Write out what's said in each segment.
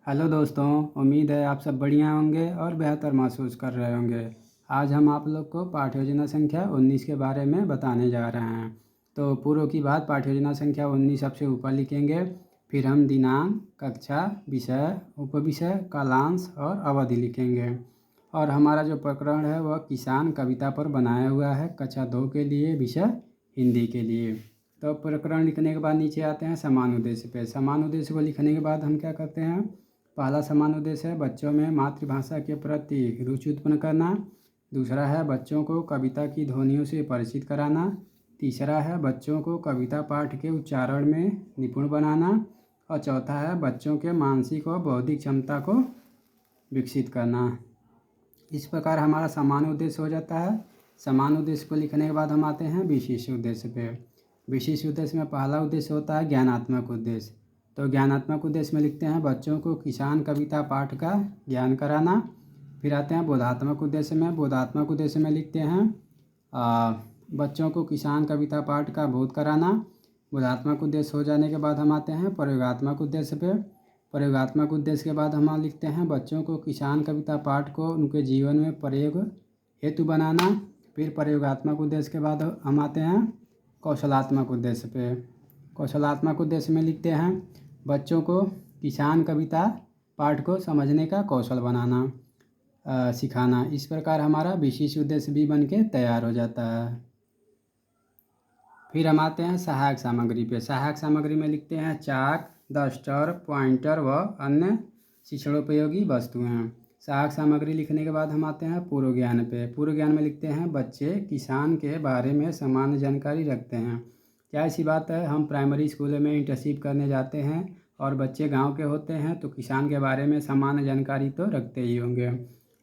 Hello दोस्तों, उम्मीद है आप सब बढ़िया होंगे और बेहतर महसूस कर रहे होंगे। आज हम आप लोग को पाठ्य योजना संख्या 19 के बारे में बताने जा रहे हैं। तो पूर्व की बात पाठ्य योजना संख्या 19 सबसे ऊपर लिखेंगे, फिर हम दिनांक, कक्षा, विषय, उपविषय, कालांश और अवधि लिखेंगे। और हमारा जो प्रकरण है वह किसान कविता पर बनाया हुआ है, कक्षा 2 के लिए, विषय हिंदी के लिए। तो प्रकरण लिखने के बाद नीचे आते हैं समान उद्देश्य पे। समान उद्देश्य को लिखने के बाद हम क्या करते हैं, पहला समान उद्देश्य है बच्चों में मातृभाषा के प्रति रुचि उत्पन्न करना। दूसरा है बच्चों को कविता की ध्वनियों से परिचित कराना। तीसरा है बच्चों को कविता पाठ के उच्चारण में निपुण बनाना। और चौथा है बच्चों के मानसिक और बौद्धिक क्षमता को विकसित करना। इस प्रकार हमारा समान उद्देश्य हो जाता है। समान उद्देश्य को लिखने के बाद हम आते हैं विशिष्ट उद्देश्य पे। विशिष्ट उद्देश्य में पहला उद्देश्य होता है ज्ञानात्मक उद्देश्य। तो ज्ञानात्मक उद्देश्य में लिखते हैं बच्चों को किसान कविता पाठ का ज्ञान कराना। फिर आते हैं बोधात्मक उद्देश्य में। बोधात्मक उद्देश्य में लिखते हैं बच्चों को किसान कविता पाठ का बोध कराना। बोधात्मक उद्देश्य हो जाने के बाद हम आते हैं प्रयोगात्मक उद्देश्य पे। प्रयोगात्मक उद्देश्य के बाद हम लिखते हैं बच्चों को किसान कविता पाठ को उनके जीवन में प्रयोग हेतु बनाना। फिर प्रयोगात्मक उद्देश्य के बाद हम आते हैं कौशलात्मक उद्देश्य पे। कौशलात्मक उद्देश्य में लिखते हैं बच्चों को किसान कविता पाठ को समझने का कौशल बनाना, सिखाना। इस प्रकार हमारा विशिष्ट उद्देश्य भी बन के तैयार हो जाता है। फिर हम आते हैं सहायक सामग्री पे। सहायक सामग्री में लिखते हैं चाक, डस्टर, पॉइंटर व अन्य शिक्षणोपयोगी वस्तुएं। सहायक सामग्री लिखने के बाद हम आते हैं पूर्व ज्ञान पे। पूर्व ज्ञान में लिखते हैं बच्चे किसान के बारे में सामान्य जानकारी रखते हैं। क्या ऐसी बात है, हम प्राइमरी स्कूलों में इंटर्नशिप करने जाते हैं और बच्चे गांव के होते हैं तो किसान के बारे में सामान्य जानकारी तो रखते ही होंगे।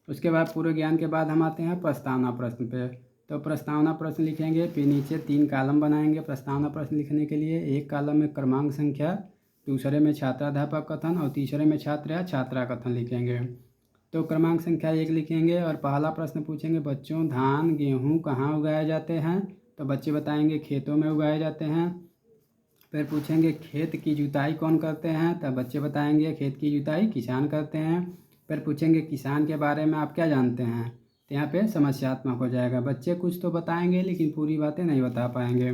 उसके बाद पूर्व ज्ञान के बाद हम आते हैं प्रस्तावना प्रश्न पे। तो प्रस्तावना प्रश्न लिखेंगे, फिर नीचे 3 कॉलम बनाएंगे प्रस्तावना प्रश्न लिखने के लिए। एक कॉलम में क्रमांक संख्या, दूसरे में छात्राध्यापक कथन और तीसरे में छात्र या छात्रा कथन लिखेंगे। तो क्रमांक संख्या 1 लिखेंगे और पहला प्रश्न पूछेंगे बच्चों धान गेहूँ कहाँ उगाए जाते हैं। तो बच्चे बताएंगे खेतों में उगाए जाते हैं। फिर पूछेंगे खेत की जुताई कौन करते हैं। तब बच्चे बताएंगे खेत की जुताई किसान करते हैं। फिर पूछेंगे किसान के बारे में आप क्या जानते हैं। तो यहाँ पे समस्यात्मक हो जाएगा। बच्चे कुछ तो बताएंगे लेकिन पूरी बातें नहीं बता पाएंगे।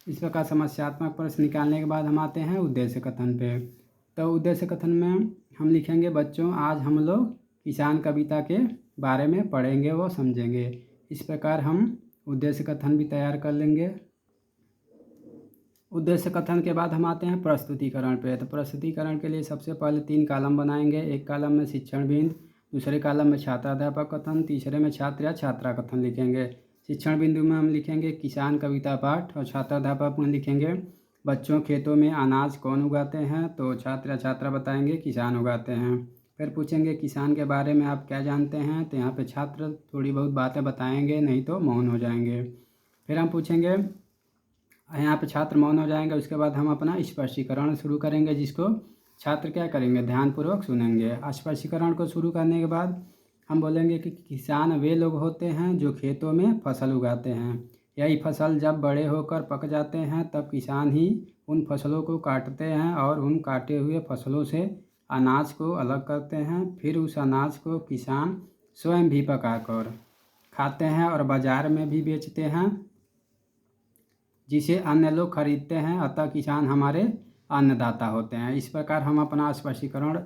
इस प्रकार समस्यात्मक प्रश्न निकालने के बाद हम आते हैं उद्देश्य कथन पे। तो उद्देश्य कथन में हम लिखेंगे बच्चों आज हम लोग किसान कविता के बारे में पढ़ेंगे व समझेंगे। इस प्रकार हम उद्देश्य कथन भी तैयार कर लेंगे। उद्देश्य कथन के बाद हम आते हैं प्रस्तुतिकरण पे। तो प्रस्तुतिकरण के लिए सबसे पहले 3 कॉलम बनाएंगे। एक कॉलम में शिक्षण बिंदु, दूसरे कॉलम में छात्राध्यापक कथन, तीसरे में छात्र या छात्रा कथन लिखेंगे। शिक्षण बिंदु में हम लिखेंगे किसान कविता पाठ और छात्राध्यापक में लिखेंगे बच्चों खेतों में अनाज कौन उगाते हैं। तो छात्र या छात्रा बताएंगे किसान उगाते हैं। फिर पूछेंगे किसान के बारे में आप क्या जानते हैं। तो यहाँ पे छात्र थोड़ी बहुत बातें बताएंगे, नहीं तो मौन हो जाएंगे। फिर हम पूछेंगे, यहाँ पे छात्र मौन हो जाएंगे। उसके बाद हम अपना स्पष्टीकरण शुरू करेंगे जिसको छात्र क्या करेंगे, ध्यानपूर्वक सुनेंगे। स्पष्टीकरण को शुरू करने के बाद हम बोलेंगे कि किसान वे लोग होते हैं जो खेतों में फसल उगाते हैं। यही फसल जब बड़े होकर पक जाते हैं तब किसान ही उन फसलों को काटते हैं और उन काटे हुए फसलों से अनाज को अलग करते हैं। फिर उस अनाज को किसान स्वयं भी पकाकर खाते हैं और बाज़ार में भी बेचते हैं जिसे अन्य लोग खरीदते हैं। अतः किसान हमारे अन्नदाता होते हैं। इस प्रकार हम अपना स्पष्टीकरण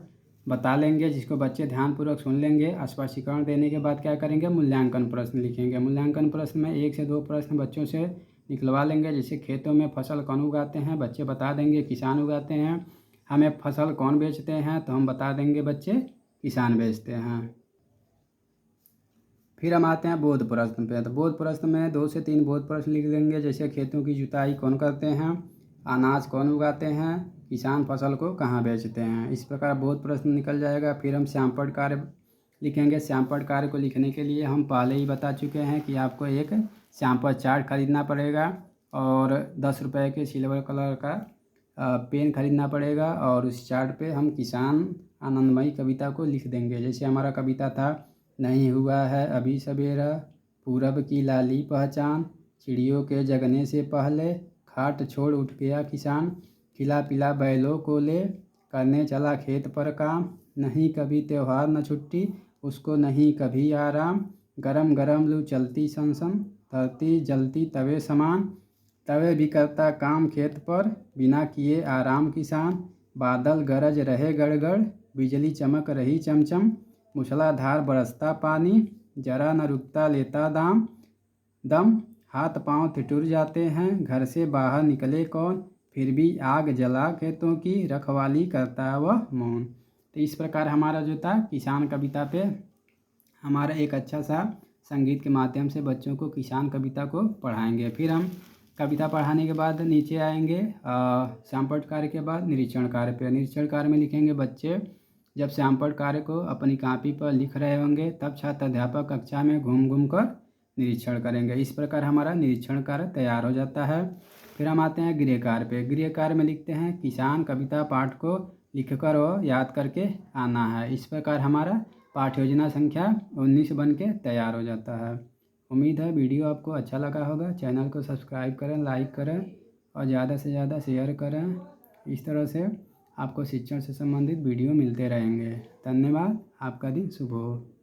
बता लेंगे जिसको बच्चे ध्यानपूर्वक सुन लेंगे। स्पष्टीकरण देने के बाद क्या करेंगे, मूल्यांकन प्रश्न लिखेंगे। मूल्यांकन प्रश्न में 1 से 2 प्रश्न बच्चों से निकलवा लेंगे। जैसे खेतों में फसल कौन उगाते हैं, बच्चे बता देंगे किसान उगाते हैं। हमें फसल कौन बेचते हैं, तो हम बता देंगे बच्चे किसान बेचते हैं। फिर हम आते हैं बोध प्रश्न पे। तो बोध प्रश्न में 2 से 3 बोध प्रश्न लिख लेंगे। जैसे खेतों की जुताई कौन करते हैं, अनाज कौन उगाते हैं, किसान फसल को कहाँ बेचते हैं। इस प्रकार बोध प्रश्न निकल जाएगा। फिर हम श्यामपट्ट कार्य लिखेंगे। श्यामपट्ट कार्य को लिखने के लिए हम पहले ही बता चुके हैं कि आपको एक श्यामपट्ट चार्ट खरीदना पड़ेगा और 10 रुपये के सिल्वर कलर का पेन खरीदना पड़ेगा। और उस चार्ट पे हम किसान आनंदमयी कविता को लिख देंगे। जैसे हमारा कविता था, नहीं हुआ है अभी सवेरा, पूरब की लाली पहचान, चिड़ियों के जगने से पहले, खाट छोड़ उठ गया किसान, खिला पिला बैलों को ले, करने चला खेत पर काम, नहीं कभी त्योहार न छुट्टी, उसको नहीं कभी आराम। गरम गरम लू चलती सनसन, धरती जलती तवे समान। तवे भी करता काम खेत पर, बिना किए आराम किसान। बादल गरज रहे गड़गड़, बिजली चमक रही चमचम। मूसलाधार बरसता पानी, जरा न रुकता लेता दम। हाथ पांव ठिठुर जाते हैं, घर से बाहर निकले कौन। फिर भी आग जला खेतों की, रखवाली करता वह मौन। तो इस प्रकार हमारा जो था किसान कविता पे हमारा एक अच्छा सा संगीत के माध्यम से बच्चों को किसान कविता को पढ़ाएंगे। फिर हम कविता पढ़ाने के बाद नीचे आएंगे श्यामपट्ट कार्य के बाद निरीक्षण कार्य पे। निरीक्षण कार्य में लिखेंगे बच्चे जब श्यामपट्ट कार्य को अपनी कॉपी पर लिख रहे होंगे तब छात्र अध्यापक कक्षा में घूम घूम कर निरीक्षण करेंगे। इस प्रकार हमारा निरीक्षण कार्य तैयार हो जाता है। फिर हम आते हैं गृह कार्य पे। गृह कार्य में लिखते हैं किसान कविता पाठ को लिखकर और याद करके आना है। इस प्रकार हमारा पाठ योजना संख्या 19 बन के तैयार हो जाता है। उम्मीद है वीडियो आपको अच्छा लगा होगा। चैनल को सब्सक्राइब करें, लाइक करें और ज़्यादा से ज़्यादा शेयर करें। इस तरह से आपको शिक्षण से संबंधित वीडियो मिलते रहेंगे। धन्यवाद। आपका दिन शुभ हो।